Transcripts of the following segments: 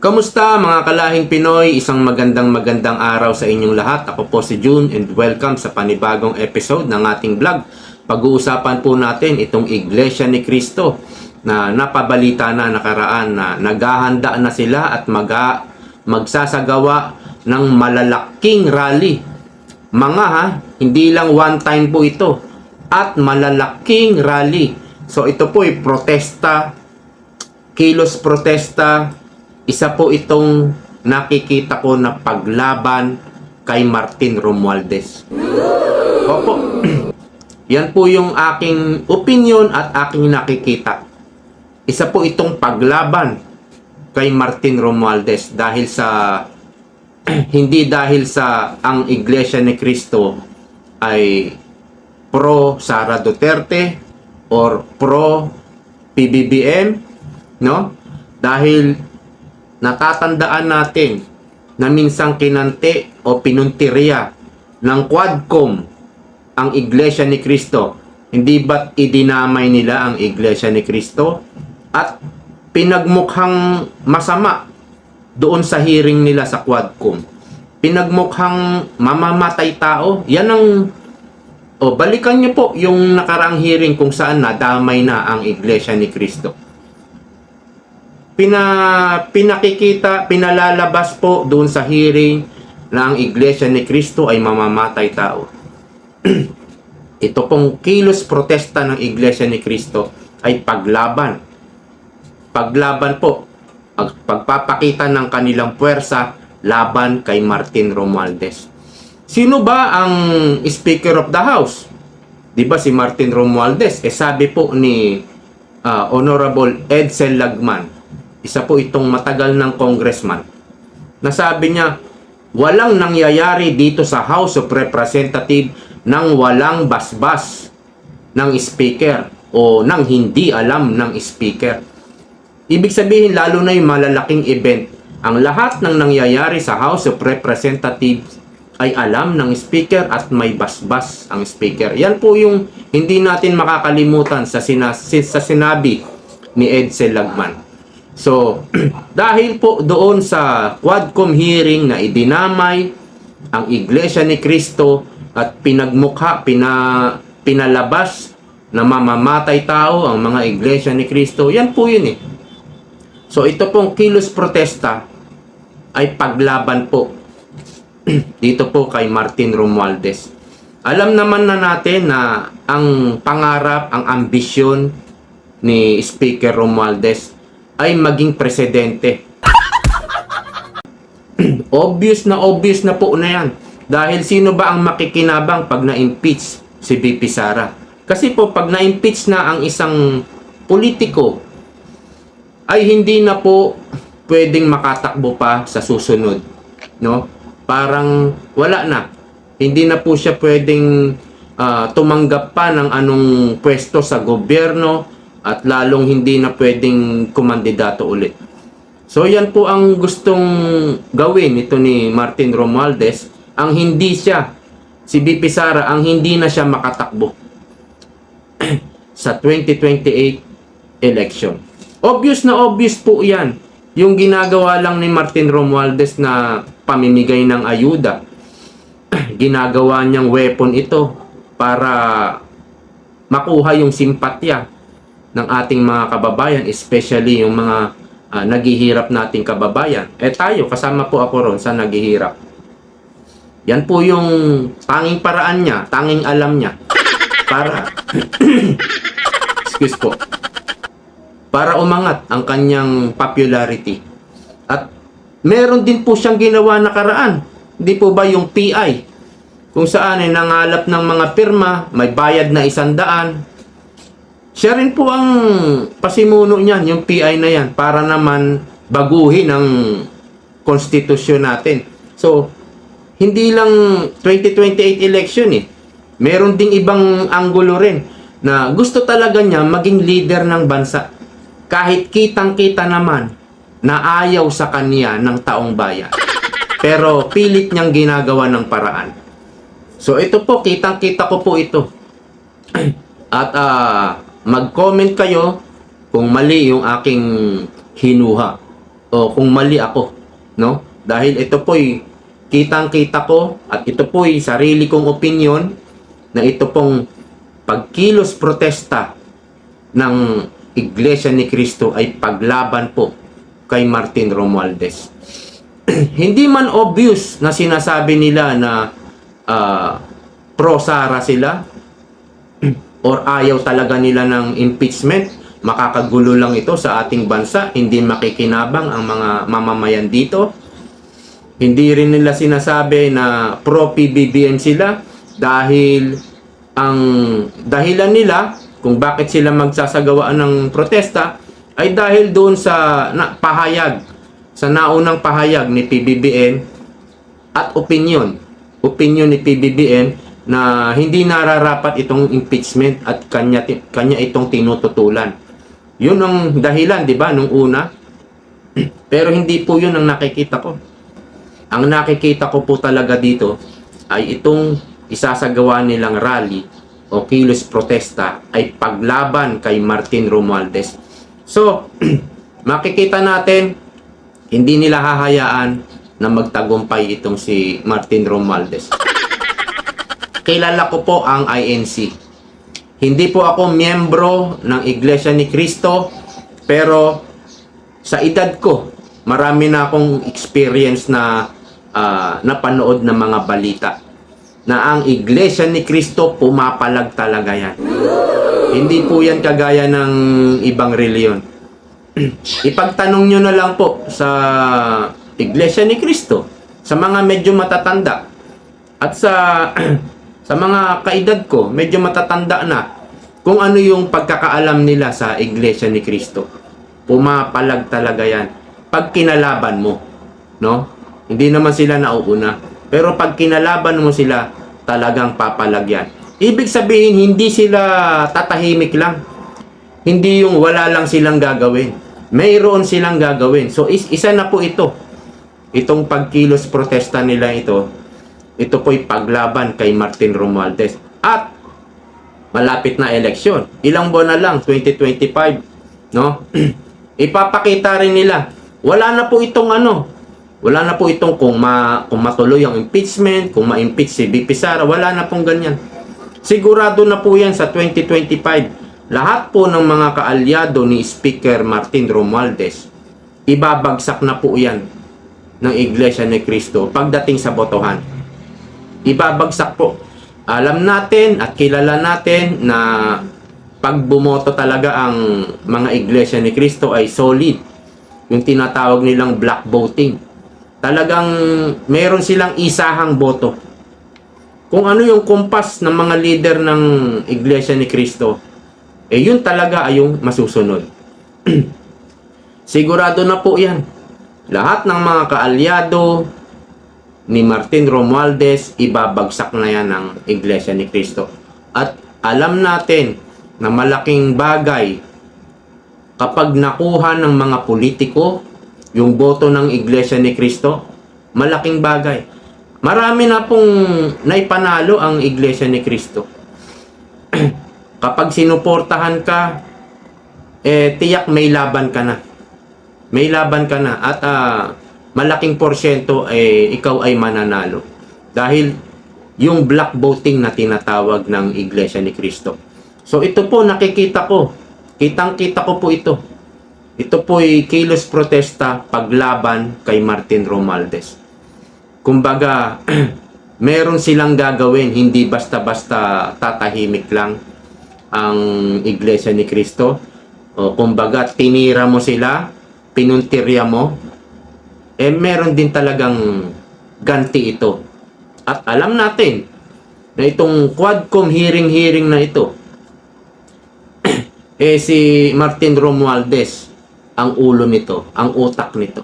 Kamusta mga kalahing Pinoy? Isang magandang araw sa inyong lahat. Ako po si June and welcome sa panibagong episode ng ating vlog. Pag-uusapan po natin itong Iglesia ni Cristo na napabalita na nakaraan na naghahanda na sila at magsasagawa ng malalaking rally. Hindi lang one time po ito at malalaking rally. So ito po ay protesta, kilos protesta. Isa po itong nakikita ko na paglaban kay Martin Romualdez. Opo. Yan po yung aking opinion at aking nakikita. Isa po itong paglaban kay Martin Romualdez dahil sa hindi dahil sa ang Iglesia ni Cristo ay pro Sara Duterte or pro PBBM, no? Dahil natatandaan natin na minsang kinante o pinuntirya ng Quadcom ang Iglesia ni Cristo. Hindi ba't idinamay nila ang Iglesia ni Cristo at pinagmukhang masama doon sa hearing nila sa Quadcom. Pinagmukhang mamamatay tao. Yan ang balikan niyo po yung nakarang hearing kung saan nadamay na ang Iglesia ni Cristo. Pinakikita, pinalalabas po doon sa hearing na ang Iglesia ni Cristo ay mamamatay tao. Ito pong kilos protesta ng Iglesia ni Cristo ay paglaban. Paglaban po, pagpapakita ng kanilang puwersa laban kay Martin Romualdez. Sino ba ang Speaker of the House? Di ba si Martin Romualdez? Sabi po ni Honorable Edsel Lagman, isa po itong matagal ng congressman, nasabi niya, walang nangyayari dito sa House of Representatives nang walang basbas ng speaker o nang hindi alam ng speaker. Ibig sabihin, lalo na yung malalaking event, ang lahat ng nangyayari sa House of Representatives ay alam ng speaker at may basbas ang speaker. Yan po yung hindi natin makakalimutan sa sinabi ni Edsel Lagman. So, dahil po doon sa Quadcom hearing na idinamay ang Iglesia ni Cristo at pinalabas na mamamatay tao ang mga Iglesia ni Cristo, yan po yun eh. So, ito pong kilos protesta ay paglaban po dito po kay Martin Romualdez. Alam naman na natin na ang pangarap, ang ambisyon ni Speaker Romualdez ay maging presidente. obvious na po na yan. Dahil sino ba ang makikinabang pag na-impeach si VP Sara? Kasi po pag na-impeach na ang isang politiko, ay hindi na po pwedeng makatakbo pa sa susunod. No? Parang wala na. Hindi na po siya pwedeng tumanggap pa ng anong pwesto sa gobyerno, at lalong hindi na pwedeng kumandidato ulit. So yan po ang gustong gawin ito ni Martin Romualdez, ang hindi siya, si VP Sara, ang hindi na siya makatakbo sa 2028 election. Obvious po yan. Yung ginagawa lang ni Martin Romualdez na pamimigay ng ayuda, ginagawa niyang weapon ito para makuha yung simpatya ng ating mga kababayan, especially yung mga naghihirap nating kababayan. Tayo, kasama po ako ron sa naghihirap. Yan po yung tanging paraan niya, tanging alam niya para excuse po, para umangat ang kanyang popularity. At meron din po siyang ginawa nakaraan. Hindi po ba yung PI? Kung saan ay nangalap ng mga pirma, may bayad na 100. Siya rin po ang pasimuno niyan, yung PI na yan, para naman baguhin ang konstitusyon natin. So, hindi lang 2028 election eh. Meron ding ibang anggulo rin na gusto talaga niya maging leader ng bansa. Kahit kitang-kita naman na ayaw sa kanya ng taong bayan. Pero pilit niyang ginagawa ng paraan. So, ito po, kitang-kita ko po ito. At mag-comment kayo kung mali yung aking hinuha o kung mali ako, no? Dahil ito po'y kitang-kita ko at ito po'y sarili kong opinion na ito pong pagkilos protesta ng Iglesia ni Cristo ay paglaban po kay Martin Romualdez. Hindi man obvious na sinasabi nila na pro-Sara sila or ayaw talaga nila ng impeachment, makakagulo lang ito sa ating bansa, hindi makikinabang ang mga mamamayan dito. Hindi rin nila sinasabi na pro-PBBM sila dahil ang dahilan nila kung bakit sila magsasagawaan ng protesta ay dahil doon sa pahayag, sa naunang pahayag ni PBBM at opinion ni PBBM na hindi nararapat itong impeachment at kanya itong tinututulan. Yun ang dahilan, di ba, nung una. Pero hindi po yun ang nakikita ko. Ang nakikita ko po talaga dito ay itong isasagawa nilang rally o kilos protesta ay paglaban kay Martin Romualdez. So, makikita natin, hindi nila hahayaan na magtagumpay itong si Martin Romualdez. Kilala ko po ang INC. Hindi po ako miyembro ng Iglesia ni Cristo, pero sa edad ko, marami na akong experience na napanood ng mga balita na ang Iglesia ni Cristo pumapalag talaga yan. Hindi po yan kagaya ng ibang reliyon. Ipagtanong nyo na lang po sa Iglesia ni Cristo, sa mga medyo matatanda at sa mga kaedad ko, medyo matatanda na, kung ano yung pagkakaalam nila sa Iglesia ni Cristo. Pumapalag talaga yan. Pag kinalaban mo, no? Hindi naman sila nauuna. Pero pag kinalaban mo sila, talagang papalag yan. Ibig sabihin, hindi sila tatahimik lang. Hindi yung wala lang silang gagawin. Mayroon silang gagawin. So, isa na po ito. Itong pagkilos protesta nila ito po'y paglaban kay Martin Romualdez. At malapit na eleksyon. Ilang buwan na lang, 2025, no? Ipapakita rin nila. Wala na po itong kung matuloy ang impeachment, kung ma-impeach si VP Sara, wala na pong ganyan. Sigurado na po yan sa 2025. Lahat po ng mga kaalyado ni Speaker Martin Romualdez, ibabagsak na po yan ng Iglesia ni Cristo pagdating sa botohan. Ibabagsak po. Alam natin at kilala natin na pag bumoto talaga ang mga Iglesia ni Cristo ay solid. Yung tinatawag nilang black voting. Talagang meron silang isahang boto. Kung ano yung kumpas ng mga leader ng Iglesia ni Cristo, yun talaga ay yung masusunod. Sigurado na po yan. Lahat ng mga kaalyado ni Martin Romualdez, ibabagsak na yan ng Iglesia ni Cristo. At alam natin na malaking bagay kapag nakuha ng mga politiko yung boto ng Iglesia ni Cristo, malaking bagay. Marami na pong naipanalo ang Iglesia ni Cristo. Kapag sinuportahan ka, tiyak may laban ka na. May laban ka na. At malaking porsyento ikaw ay mananalo. Dahil yung black voting na tinatawag ng Iglesia ni Cristo. So ito po nakikita ko. Kitang-kita ko po ito. Ito po ay kilos protesta paglaban kay Martin Romualdez. Kumbaga, meron silang gagawin. Hindi basta-basta tatahimik lang ang Iglesia ni Cristo. O kumbaga, tinira mo sila, pinuntirya mo, meron din talagang ganti ito. At alam natin na itong Quadcom hearing na ito, si Martin Romualdez ang ulo nito, ang utak nito.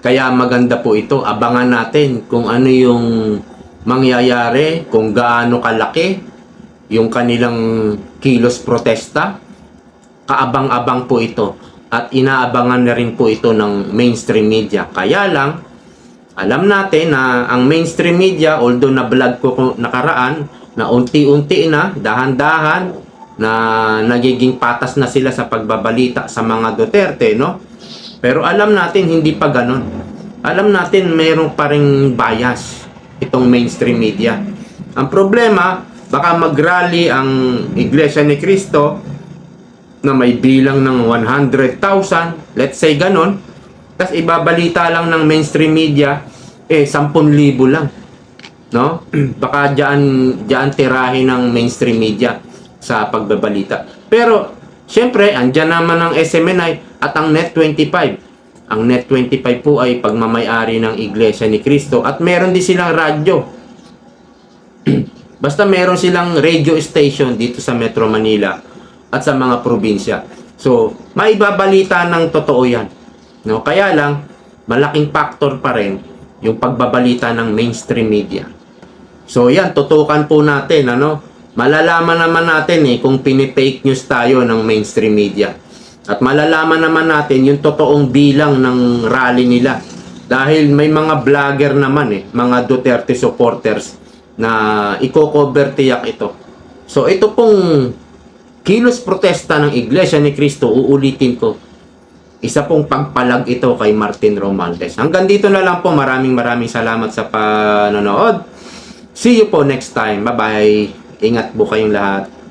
Kaya maganda po ito, abangan natin kung ano yung mangyayari, kung gaano kalaki yung kanilang kilos protesta. Kaabang-abang po ito. At inaabangan na rin po ito ng mainstream media. Kaya lang, alam natin na ang mainstream media, although na-vlog ko nakaraan, na unti-unti na, dahan-dahan, na nagiging patas na sila sa pagbabalita sa mga Duterte, no? Pero alam natin hindi pa ganun. Alam natin mayroong pa ring bias itong mainstream media. Ang problema, baka mag-rally ang Iglesia ni Cristo na may bilang ng 100,000, let's say ganon, tapos ibabalita lang ng mainstream media, 10,000 lang. No? Baka diyan tirahin ng mainstream media sa pagbabalita. Pero, syempre, andyan naman ang SMNI at ang Net25. Ang Net25 po ay pagmamayari ng Iglesia ni Cristo at meron din silang radyo. Basta meron silang radio station dito sa Metro Manila at sa mga probinsya. So, maibabalita ng totoo yan. No? Kaya lang, malaking factor pa rin yung pagbabalita ng mainstream media. So, yan, tutukan po natin, ano? Malalaman naman natin kung pinifake news tayo ng mainstream media. At malalaman naman natin yung totoong bilang ng rally nila. Dahil may mga vlogger naman mga Duterte supporters na i-cover tiyak ito. So, ito pong kilos protesta ng Iglesia ni Cristo, uulitin ko. Isa pong pagpalag ito kay Martin Romualdez. Hanggang dito na lang po. Maraming salamat sa panonood. See you po next time. Bye-bye. Ingat po kayong lahat.